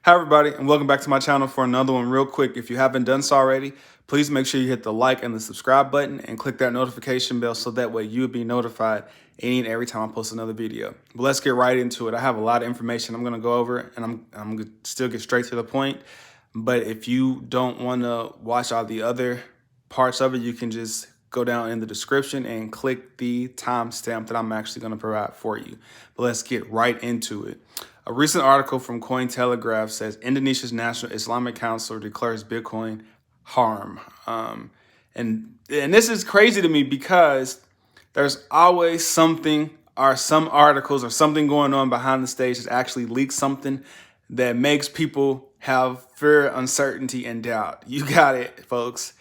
Hi everybody, and welcome back to my channel for another one. Real quick, if you haven't done so already, please make sure you hit the like and the subscribe button and click that notification bell so that way you'll be notified any and every time I post another video. But let's get right into it. I have a lot of information I'm going to go over, and I'm going to still get straight to the point. But if you don't want to watch all the other parts of it, you can just go down in the description and click the timestamp that I'm actually going to provide for you. But let's get right into it. A recent article from Cointelegraph says Indonesia's National Islamic Council declares Bitcoin harm. And this is crazy to me because there's always something or some articles or something going on behind the stage that actually leaks something that makes people have fear, uncertainty, and doubt. You got it, folks.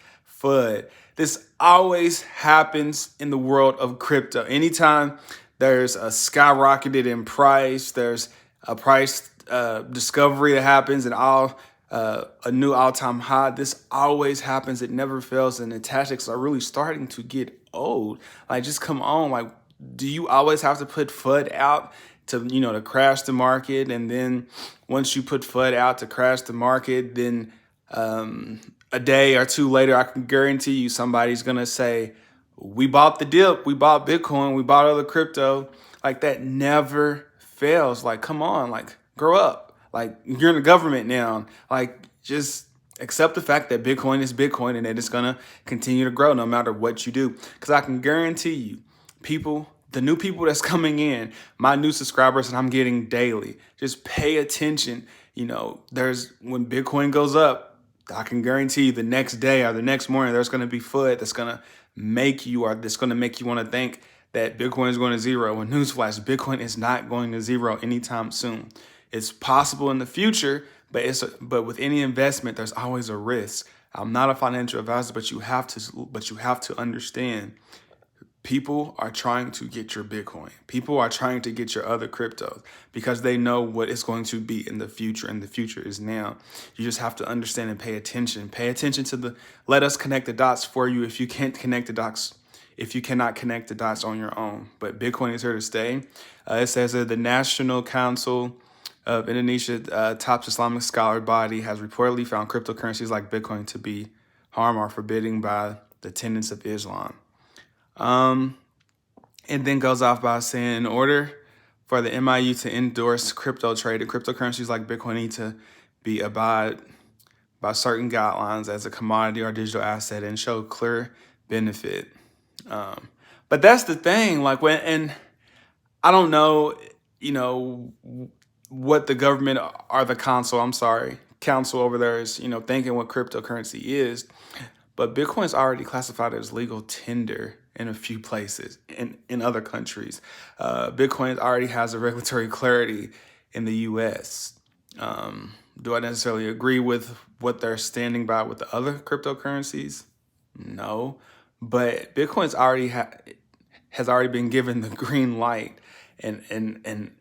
FUD. This always happens in the world of crypto. Anytime there's a skyrocketed in price, there's a price discovery that happens and a new all-time high. This always happens. It never fails, and the tactics are really starting to get old. Like, just come on. Like, do you always have to put FUD out to crash the market? And then once you put FUD out to crash the market, then a day or two later, I can guarantee you somebody's gonna say, we bought the dip, we bought Bitcoin, we bought other crypto. Like, that never fails. Like, come on, like, grow up. Like, you're in the government now. Like, just accept the fact that Bitcoin is Bitcoin and that it's gonna continue to grow no matter what you do. Because I can guarantee you, the new people that's coming in, my new subscribers that I'm getting daily, just pay attention. When Bitcoin goes up, I can guarantee you the next day or the next morning, there's going to be FUD that's going to make you want to think that Bitcoin is going to zero. And newsflash, Bitcoin is not going to zero anytime soon. It's possible in the future, but with any investment, there's always a risk. I'm not a financial advisor, but you have to understand. People are trying to get your Bitcoin. People are trying to get your other cryptos because they know what it's going to be in the future, and the future is now. You just have to understand and pay attention. Pay attention to let us connect the dots for you if you can't connect the dots, if you cannot connect the dots on your own. But Bitcoin is here to stay. It says that the National Council of Indonesia, top Islamic scholar body, has reportedly found cryptocurrencies like Bitcoin to be harm or forbidding by the tenets of Islam. And then goes off by saying, in order for the MIU to endorse crypto trade, cryptocurrencies like Bitcoin need to be abide by certain guidelines as a commodity or digital asset and show clear benefit. But that's the thing, like, and I don't know, what the government or the council over there is, thinking what cryptocurrency is. But Bitcoin is already classified as legal tender in a few places in other countries. Bitcoin already has a regulatory clarity in the US. Do I necessarily agree with what they're standing by with the other cryptocurrencies? No. But Bitcoin's has already been given the green light and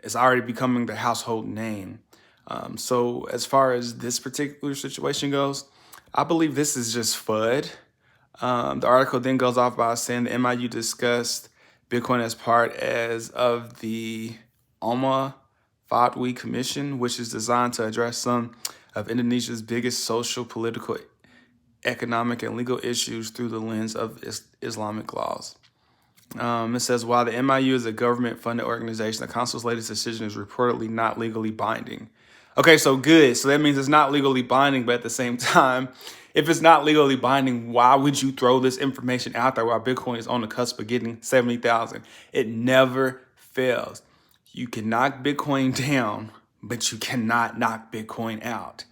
it's already becoming the household name. So as far as this particular situation goes, I believe this is just FUD. The article then goes off by saying the MIU discussed Bitcoin as part of the FUD Commission, which is designed to address some of Indonesia's biggest social, political, economic, and legal issues through the lens of Islamic laws. It says, while the MIU is a government-funded organization, the council's latest decision is reportedly not legally binding. Okay, so good. So that means it's not legally binding, but at the same time, if it's not legally binding, why would you throw this information out there while Bitcoin is on the cusp of getting 70,000? It never fails. You can knock Bitcoin down, but you cannot knock Bitcoin out.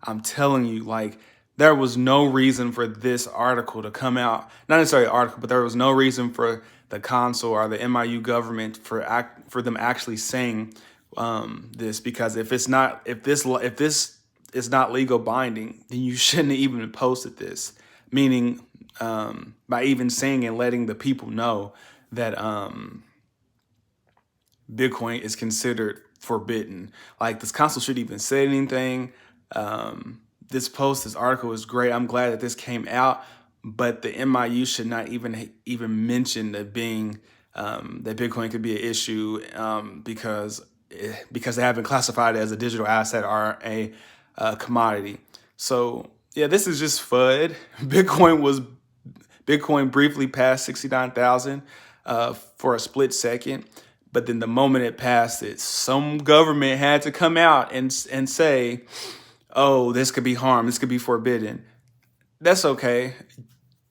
I'm telling you, like, there was no reason for this article to come out. Not necessarily an article, but there was no reason for the council or the MIU government for them actually saying this, because if this is not legal binding, then you shouldn't have even posted this. Meaning, by even saying and letting the people know that Bitcoin is considered forbidden. Like, this council shouldn't even say anything. This article is great. I'm glad that this came out, but the MIU should not even mention that that Bitcoin could be an issue, because because they have been classified as a digital asset or a commodity. So yeah, this is just FUD. Bitcoin briefly passed 69,000 for a split second. But then the moment it passed it, some government had to come out and say, oh, this could be harm, this could be forbidden. That's okay.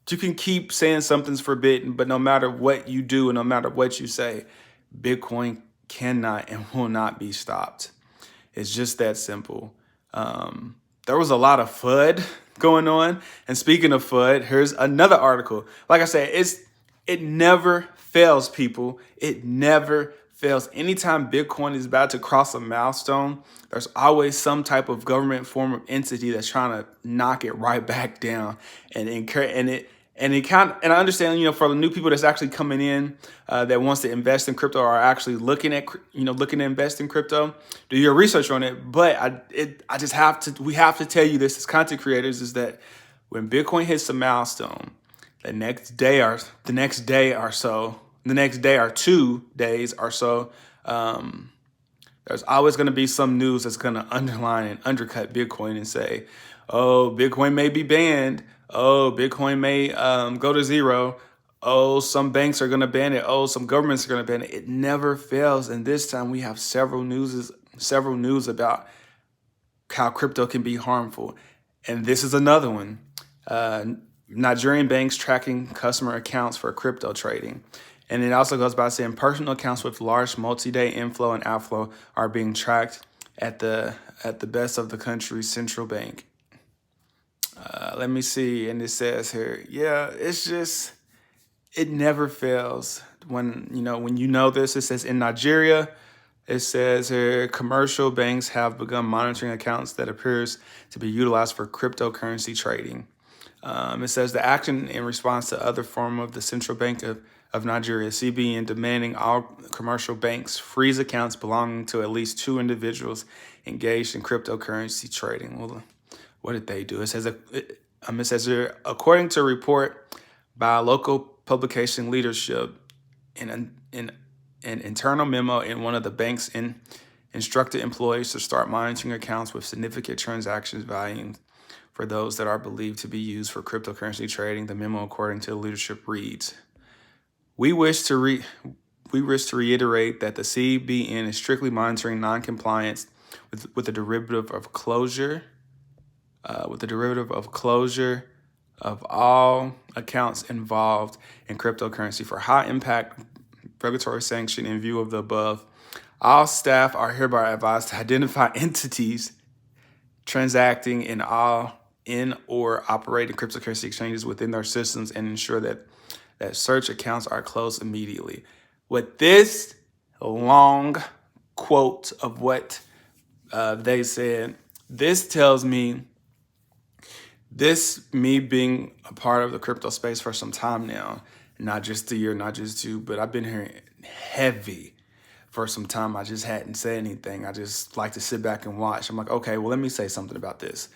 You can keep saying something's forbidden, but no matter what you do and no matter what you say, Bitcoin cannot and will not be stopped. It's just that simple. There was a lot of FUD going on. And speaking of FUD, here's another article. Like I said, it never fails, people. It never fails. Anytime Bitcoin is about to cross a milestone, there's always some type of government form of entity that's trying to knock it right back down. And I understand, for the new people that's actually coming in that wants to invest in crypto or are actually looking to invest in crypto, do your research on it. But we have to tell you this as content creators is that when Bitcoin hits a milestone, the next day or 2 days or so, there's always going to be some news that's going to underline and undercut Bitcoin and say, oh, Bitcoin may be banned. Oh, Bitcoin may go to zero. Oh, some banks are going to ban it. Oh, some governments are going to ban it. It never fails. And this time we have several news about how crypto can be harmful. And this is another one. Nigerian Banks tracking customer accounts for crypto trading. And it also goes by saying personal accounts with large multi-day inflow and outflow are being tracked at the best of the country's central bank. Let me see. And it says here, yeah, it's just, it never fails. When this, it says in Nigeria, it says here, commercial banks have begun monitoring accounts that appears to be utilized for cryptocurrency trading. It says the action in response to other form of the Central Bank of Nigeria, CBN, demanding all commercial banks freeze accounts belonging to at least 2 individuals engaged in cryptocurrency trading. Well, what did they do? It says here, according to a report by a local publication leadership, in an internal memo in one of the banks instructed employees to start monitoring accounts with significant transactions volumes for those that are believed to be used for cryptocurrency trading. The memo, according to the leadership, reads, We wish to reiterate that the CBN is strictly monitoring non-compliance with the derivative of closure of all accounts involved in cryptocurrency for high impact regulatory sanction. In view of the above, all staff are hereby advised to identify entities transacting in or operating cryptocurrency exchanges within their systems and ensure that search accounts are closed immediately. With this long quote of what they said, this tells me, me being a part of the crypto space for some time now, not just a year, not just 2, but I've been hearing heavy for some time. I just hadn't said anything. I just like to sit back and watch. I'm like, okay, well, let me say something about this.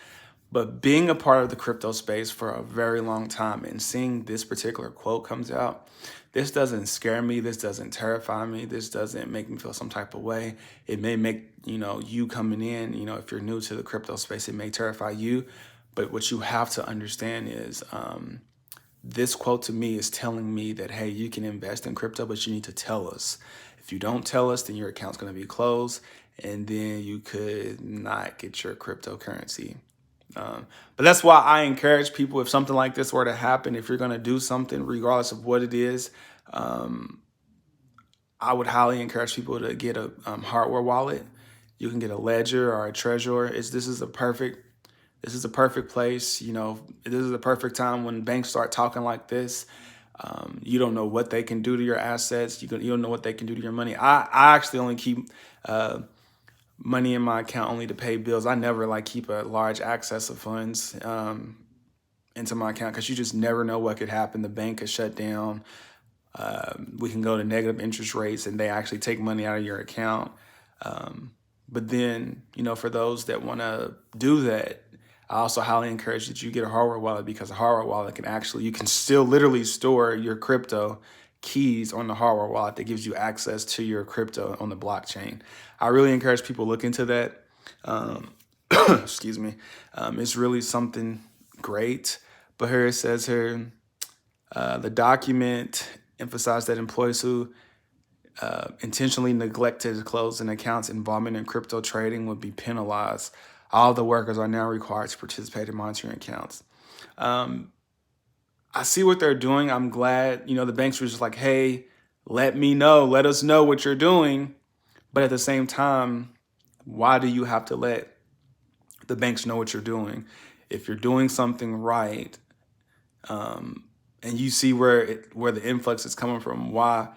But being a part of the crypto space for a very long time and seeing this particular quote comes out, this doesn't scare me. This doesn't terrify me. This doesn't make me feel some type of way. It may make, you coming in, if you're new to the crypto space, it may terrify you. But what you have to understand is this quote to me is telling me that, hey, you can invest in crypto, but you need to tell us. If you don't tell us, then your account's going to be closed, and then you could not get your cryptocurrency. But that's why I encourage people, if something like this were to happen, if you're going to do something, regardless of what it is, I would highly encourage people to get a hardware wallet. You can get a Ledger or a Trezor. This is a perfect place. This is the perfect time when banks start talking like this. You don't know what they can do to your assets. You don't know what they can do to your money. I actually only keep money in my account only to pay bills. I never keep a large access of funds into my account because you just never know what could happen. The bank could shut down. We can go to negative interest rates and they actually take money out of your account. But then, for those that want to do that, I also highly encourage that you get a hardware wallet, because a hardware wallet you can still literally store your crypto keys on the hardware wallet that gives you access to your crypto on the blockchain. I really encourage people to look into that. Excuse me. It's really something great. But here it says here, the document emphasized that employees who intentionally neglected closing accounts involvement in crypto trading would be penalized. All the workers are now required to participate in monitoring accounts. I see what they're doing. I'm glad, the banks were just like, hey, let us know what you're doing. But at the same time, why do you have to let the banks know what you're doing? If you're doing something right, and you see where the influx is coming from, why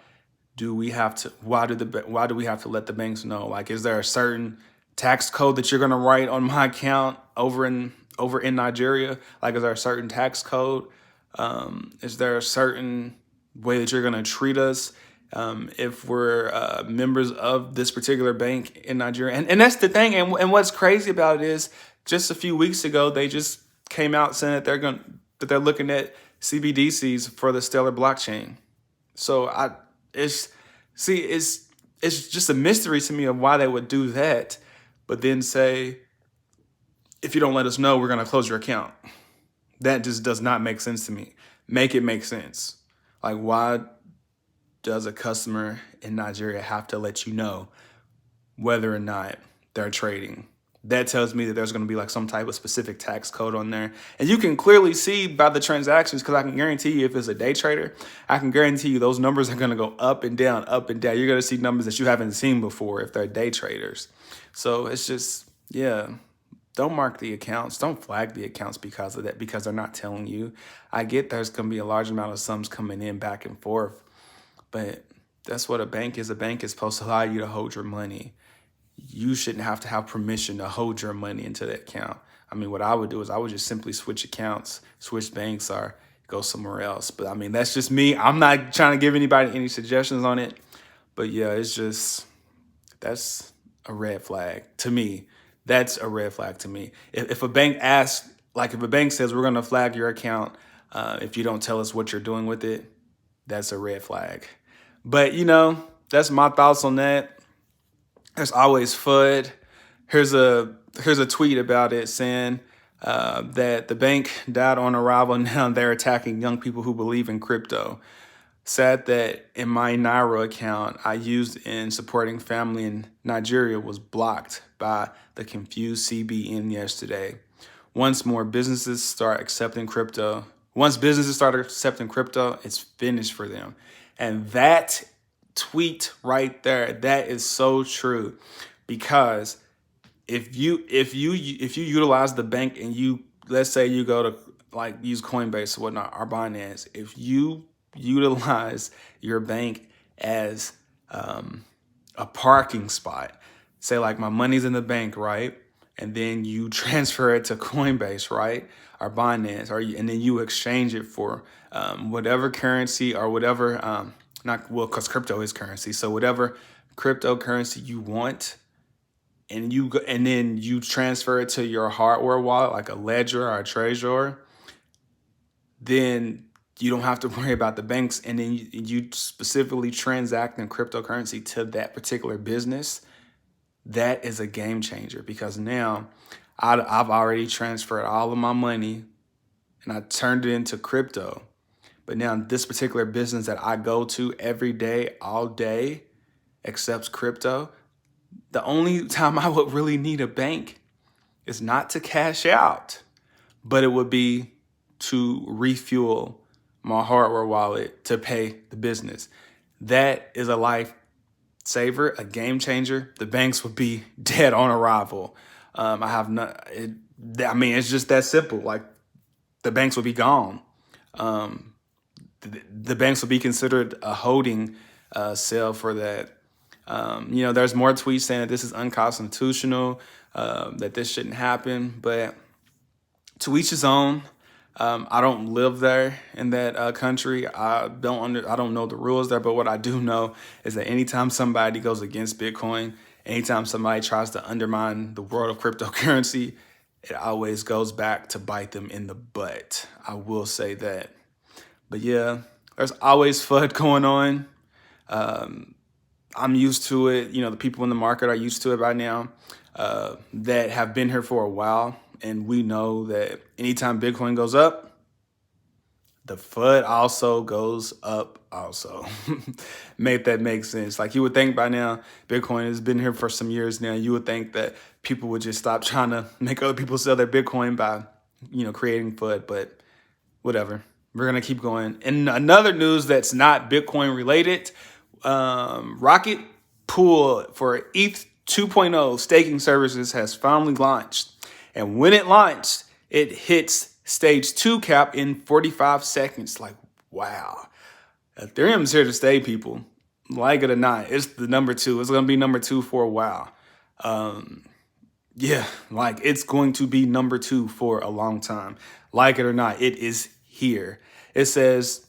do we have to let the banks know? Like, is there a certain tax code that you're gonna write on my account over in Nigeria? Like, is there a certain tax code? Is there a certain way that you're gonna treat us if we're members of this particular bank in Nigeria? And that's the thing. And what's crazy about it is, just a few weeks ago, they just came out saying that they're looking at CBDCs for the Stellar blockchain. So it's just a mystery to me of why they would do that, but then say, if you don't let us know, we're going to close your account. That just does not make sense to me. Make it make sense. Like, why does a customer in Nigeria have to let you know whether or not they're trading? That tells me that there's going to be like some type of specific tax code on there. And you can clearly see by the transactions, because I can guarantee you, if it's a day trader, I can guarantee you those numbers are going to go up and down, up and down. You're going to see numbers that you haven't seen before if they're day traders. So it's just, don't mark the accounts. Don't flag the accounts because of that, because they're not telling you. I get there's going to be a large amount of sums coming in back and forth, but that's what a bank is. A bank is supposed to allow you to hold your money. You shouldn't have to have permission to hold your money into that account. I mean, what I would do is I would just simply switch accounts, switch banks, or go somewhere else. But I mean, that's just me. I'm not trying to give anybody any suggestions on it. But yeah, that's a red flag to me. That's a red flag to me. If a bank asks, like if a bank says, we're going to flag your account if you don't tell us what you're doing with it, that's a red flag. But, that's my thoughts on that. There's always FUD. Here's a tweet about it saying that the bank died on arrival. Now they're attacking young people who believe in crypto. Sad that in my Naira account I used in supporting family in Nigeria was blocked by the confused CBN yesterday. Once businesses start accepting crypto, it's finished for them. And that tweet right there, that is so true, because if you utilize the bank and let's say you go to like use Coinbase or whatnot, or Binance, if you utilize your bank as a parking spot, say like my money's in the bank, right? And then you transfer it to Coinbase, right? Or Binance, and then you exchange it for whatever currency or whatever, because crypto is currency. So whatever cryptocurrency you want, and then you transfer it to your hardware wallet, like a Ledger or a Trezor, then you don't have to worry about the banks. And then you specifically transact in cryptocurrency to that particular business. That is a game changer, because now I've already transferred all of my money and I turned it into crypto. But now this particular business that I go to every day, all day, accepts crypto. The only time I would really need a bank is not to cash out, but it would be to refuel my hardware wallet to pay the business. That is a lifesaver, a game changer. The banks would be dead on arrival. It's just that simple. Like, the banks would be gone. The banks would be considered a holding cell for that. There's more tweets saying that this is unconstitutional, that this shouldn't happen, but to each his own. I don't live there in that country. I don't know the rules there, but what I do know is that anytime somebody goes against Bitcoin, anytime somebody tries to undermine the world of cryptocurrency, it always goes back to bite them in the butt. I will say that. But yeah, There's always FUD going on. I'm used to it. The people in the market are used to it by now, that have been here for a while. And we know that anytime Bitcoin goes up, the FUD also goes up also. Make that make sense. Like, you would think by now, Bitcoin has been here for some years now. You would think that people would just stop trying to make other people sell their Bitcoin by, creating FUD, but whatever. We're going to keep going. And another news that's not Bitcoin related, Rocket Pool for ETH 2.0 staking services has finally launched. And when it launched, it hits stage 2 cap in 45 seconds. Like, wow. Ethereum's here to stay, people. Like it or not, it's the number 2. It's going to be number 2 for a while. Yeah, like, it's going to be number 2 for a long time. Like it or not, it is here. It says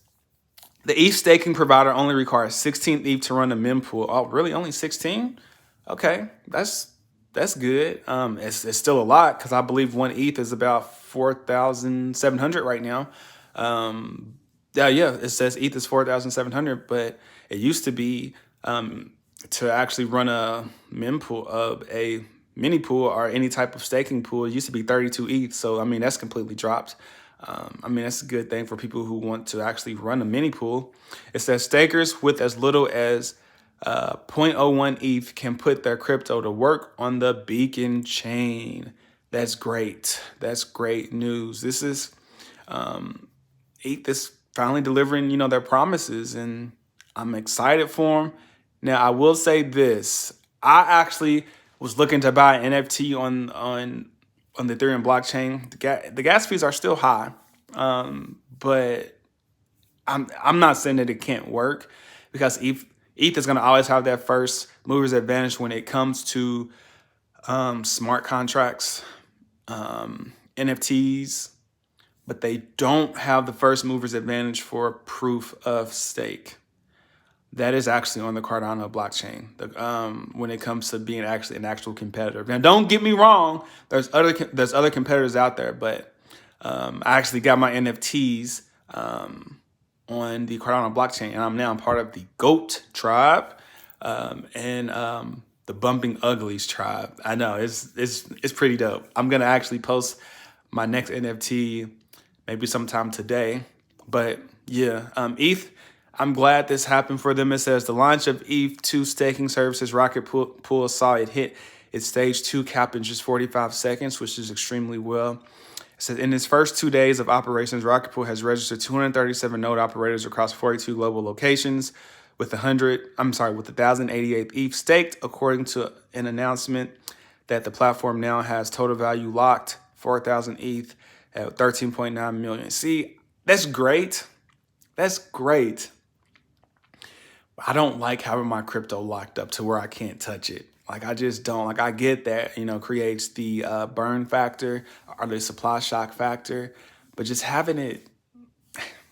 the ETH staking provider only requires 16 ETH to run a mempool. Oh, really? Only 16? Okay, that's good. It's still a lot, because I believe 1 ETH is about 4,700 right now. Yeah, it says ETH is 4,700, but it used to be to actually run a mempool of a mini pool or any type of staking pool. It used to be 32 ETH. So, that's completely dropped. That's a good thing for people who want to actually run a mini pool. It says stakers with as little as 0.01 ETH can put their crypto to work on the Beacon chain. That's great. That's great news. This is ETH is finally delivering, their promises, and I'm excited for them. Now, I will say this. I actually was looking to buy an NFT on the Ethereum blockchain. The gas fees are still high, but I'm not saying that it can't work, because ETH is going to always have that first mover's advantage when it comes to smart contracts, NFTs, but they don't have the first mover's advantage for proof of stake. That is actually on the Cardano blockchain, when it comes to being actually an actual competitor. Now, don't get me wrong, there's other competitors out there, but I actually got my NFTs on the Cardano blockchain, and I'm now part of the GOAT tribe and the Bumping Uglies tribe. I know, it's pretty dope. I'm gonna actually post my next NFT maybe sometime today, but yeah, ETH. I'm glad this happened for them. It says the launch of ETH2 staking services Rocket Pool saw it hit its stage 2 cap in just 45 seconds, which is extremely well. It says in its first 2 days of operations, Rocket Pool has registered 237 node operators across 42 global locations, with 1,088 ETH staked, according to an announcement that the platform now has total value locked 4,000 ETH at 13.9 million. See, that's great. That's great. I don't like having my crypto locked up to where I can't touch it. Like, I just don't. Like, I get that, creates the burn factor or the supply shock factor, but just having it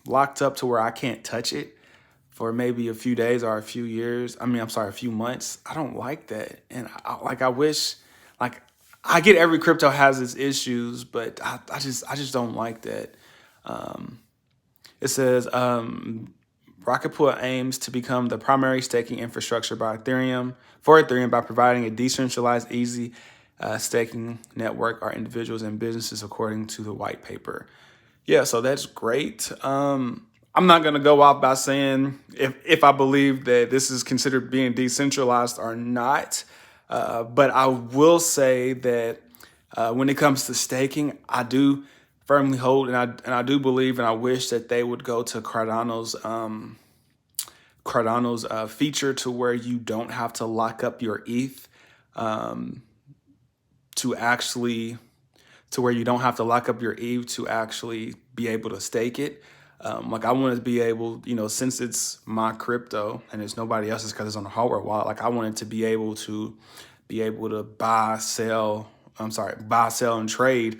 locked up to where I can't touch it for maybe a few days or a few years. A few months. I don't like that. And I wish, like, I get every crypto has its issues, but I just don't like that. It says, Rocket Pool aims to become the primary staking infrastructure for Ethereum by providing a decentralized, easy staking network for individuals and businesses, according to the white paper. Yeah, so that's great. I'm not going to go off by saying if I believe that this is considered being decentralized or not, but I will say that when it comes to staking, I do firmly hold, and I do believe, and I wish that they would go to Cardano's feature to where you don't have to lock up your ETH, to where you don't have to lock up your ETH to actually be able to stake it. Like, I want to be able, since it's my crypto and it's nobody else's because it's on a hardware wallet, like, I wanted to be able to buy, sell, and trade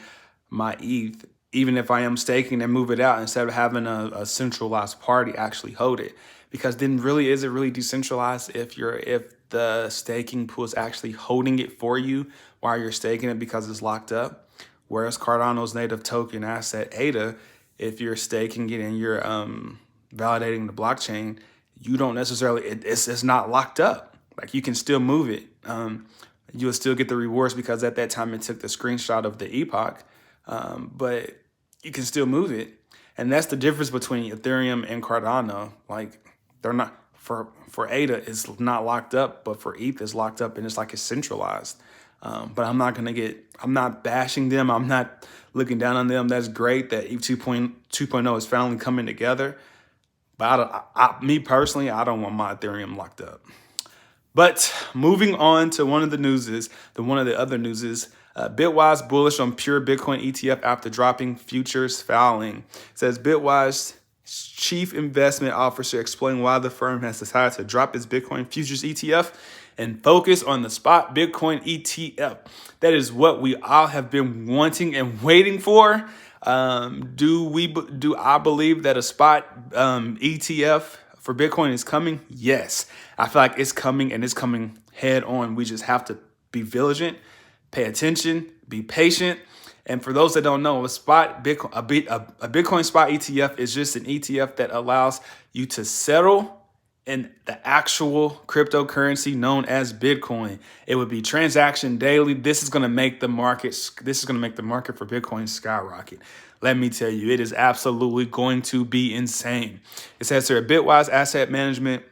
my ETH, even if I am staking, and move it out instead of having a centralized party actually hold it. Because then really, is it really decentralized if the staking pool is actually holding it for you while you're staking it because it's locked up? Whereas Cardano's native token asset, ADA, if you're staking it and you're validating the blockchain, you don't necessarily, it's not locked up. Like you can still move it. You'll still get the rewards because at that time it took the screenshot of the epoch, but you can still move it. And that's the difference between Ethereum and Cardano. Like they're not, for ADA it's not locked up, but for ETH it's locked up and it's like it's centralized. But I'm not bashing them. I'm not looking down on them. That's great that ETH 2.0 is finally coming together. But me personally, I don't want my Ethereum locked up. But moving on to one of the other news is Bitwise bullish on pure Bitcoin ETF after dropping futures filing. It says Bitwise chief investment officer explained why the firm has decided to drop its Bitcoin futures ETF and focus on the spot Bitcoin ETF. That is what we all have been wanting and waiting for. Do I believe that a spot ETF for Bitcoin is coming? Yes. I feel like it's coming and it's coming head on. We just have to be vigilant, pay attention, be patient. And for those that don't know, a Bitcoin spot ETF is just an ETF that allows you to settle in the actual cryptocurrency known as Bitcoin. It would be transaction daily. This is going to make the market for Bitcoin skyrocket. Let me tell you, it is absolutely going to be insane. It says here, Bitwise Asset Management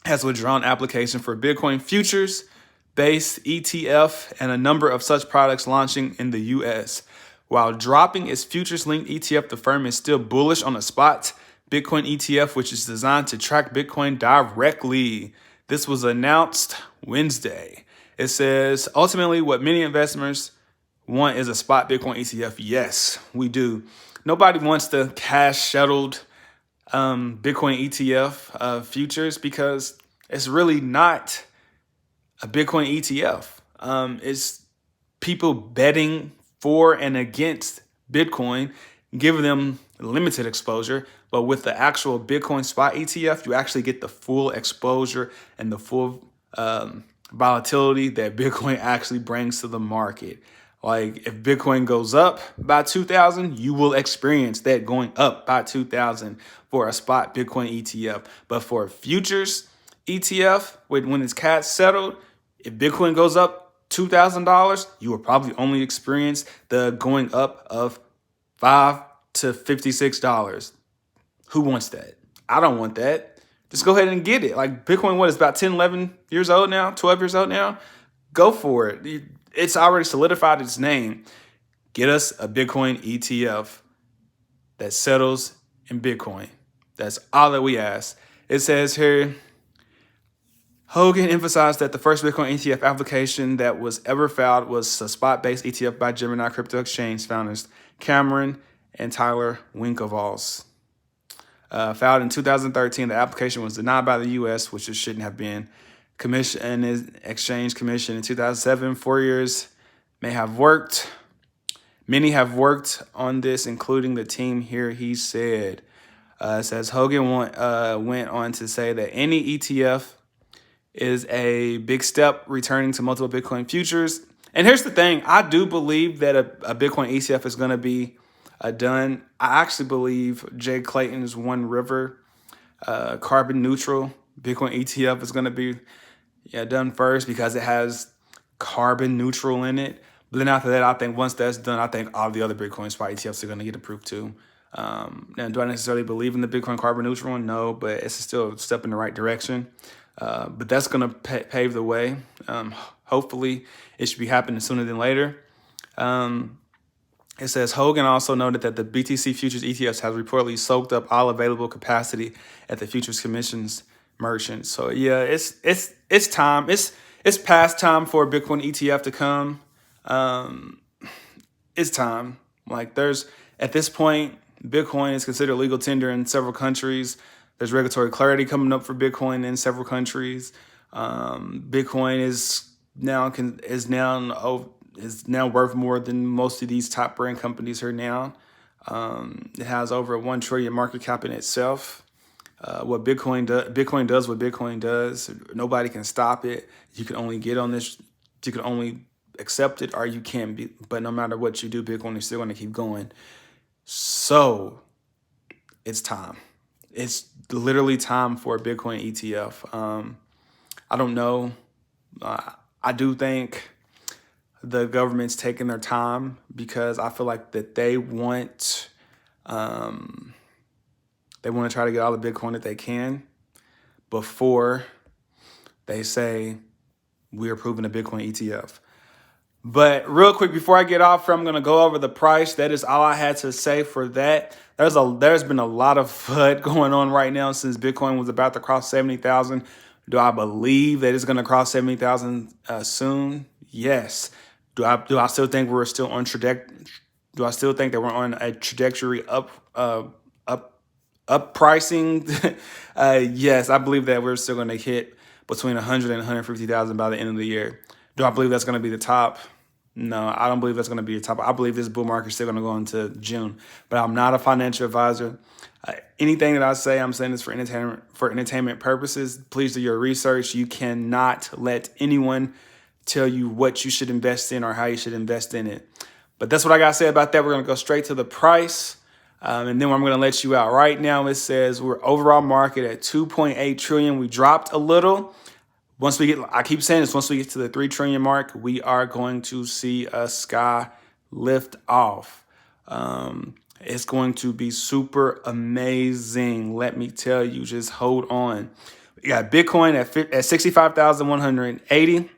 has withdrawn application for Bitcoin futures based ETF and a number of such products launching in the US. While dropping its futures-linked ETF, the firm is still bullish on a spot Bitcoin ETF, which is designed to track Bitcoin directly. This was announced Wednesday. It says, ultimately, what many investors want is a spot Bitcoin ETF. Yes, we do. Nobody wants the cash-settled Bitcoin ETF futures because it's really not a Bitcoin ETF. It's people betting for and against Bitcoin, giving them limited exposure. But with the actual Bitcoin spot ETF, you actually get the full exposure and the full volatility that Bitcoin actually brings to the market. Like if Bitcoin goes up by 2,000, you will experience that going up by 2,000 for a spot Bitcoin ETF. But for a futures ETF, when it's cash settled, if Bitcoin goes up $2,000, you will probably only experience the going up of $5 to $56. Who wants that? I don't want that. Just go ahead and get it. Like Bitcoin, what is about 10, 11 years old now, 12 years old now? Go for it. It's already solidified its name. Get us a Bitcoin ETF that settles in Bitcoin. That's all that we ask. It says here, Hogan emphasized that the first Bitcoin ETF application that was ever filed was a spot-based ETF by Gemini Crypto Exchange founders Cameron and Tyler Winklevoss. Filed in 2013, the application was denied by the U.S., which it shouldn't have been. Commission and Exchange Commission in 2007. 4 years many have worked on this, including the team here, he said. It says Hogan went on to say that any ETF is a big step returning to multiple Bitcoin futures. And here's the thing. I do believe that a Bitcoin ETF is going to be done. I actually believe Jay Clayton's One River carbon neutral Bitcoin ETF is going to be done first because it has carbon neutral in it. But then after that, I think once that's done, I think all the other Bitcoin spot ETFs are going to get approved too. Now, do I necessarily believe in the Bitcoin carbon neutral one? No, but it's still a step in the right direction. But that's going to pave the way. Hopefully, it should be happening sooner than later. It says Hogan also noted that the BTC futures ETFs has reportedly soaked up all available capacity at the Futures Commission's merchants. So yeah, it's time. It's past time for a Bitcoin ETF to come. It's time. Like at this point, Bitcoin is considered legal tender in several countries. There's regulatory clarity coming up for Bitcoin in several countries. Bitcoin is now worth more than most of these top brand companies are now. It has over a 1 trillion market cap in itself. What Bitcoin does what Bitcoin does. Nobody can stop it. You can only get on this. You can only accept it, or you can't be. But no matter what you do, Bitcoin is still going to keep going. So it's time. it's literally time for a Bitcoin ETF. I don't know. I do think the government's taking their time because I feel like that they want to try to get all the Bitcoin that they can before they say we're approving a Bitcoin ETF. But real quick, before I get off, I'm going to go over the price. That is all I had to say for that. There's been a lot of FUD going on right now since Bitcoin was about to cross 70,000. Do I believe that it's going to cross 70,000 soon? Yes. Do I still think we're still on trajectory? Do I still think that we're on a trajectory up pricing? Yes, I believe that we're still going to hit between 100 and 150,000 by the end of the year. Do I believe that's going to be the top? No, I don't believe that's going to be the top. I believe this bull market is still going to go into June. But I'm not a financial advisor. Anything that I say, I'm saying this for entertainment purposes. Please do your research. You cannot let anyone tell you what you should invest in or how you should invest in it. But that's what I got to say about that. We're going to go straight to the price. And then I'm going to let you out right now. It says we're overall market at 2.8 trillion. We dropped a little. Once we get, I keep saying this, once we get to the 3 trillion mark, we are going to see a sky lift off. It's going to be super amazing. Let me tell you, just hold on. We got Bitcoin at 65,180.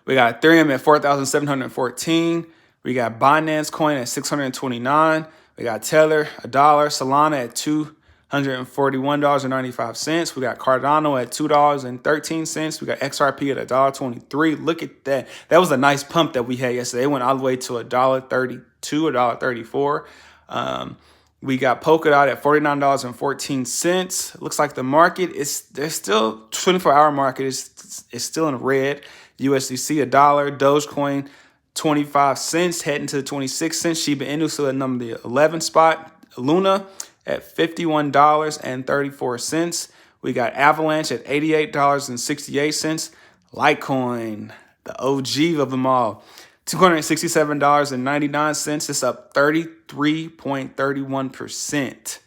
We got Ethereum at 4,714. We got Binance Coin at 629. We got Tether, $1. Solana at $241.95. We got Cardano at $2.13. We got XRP at $1.23. Look at that. That was a nice pump that we had yesterday. It went all the way to $1.32, $1.34. We got Polkadot at $49.14. Looks like the market there's still 24-hour market is still in red. USDC $1, Dogecoin 25 cents, heading to the 26 cents. Shiba Inu still at number the 11 spot. Luna at $51.34. We got Avalanche at $88.68. Litecoin, the OG of them all, $267.99. It's up 33.31%.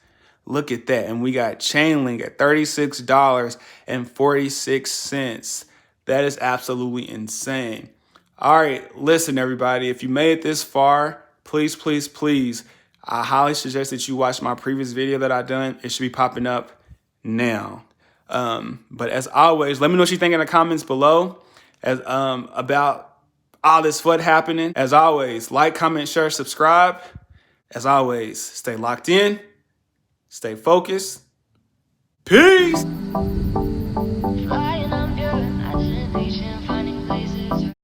Look at that. And we got Chainlink at $36.46. That is absolutely insane. All right, listen, everybody. If you made it this far, please, please, please, I highly suggest that you watch my previous video that I done. It should be popping up now. But as always, let me know what you think in the comments below about all this FUD happening. As always, like, comment, share, subscribe. As always, stay locked in, stay focused. Peace.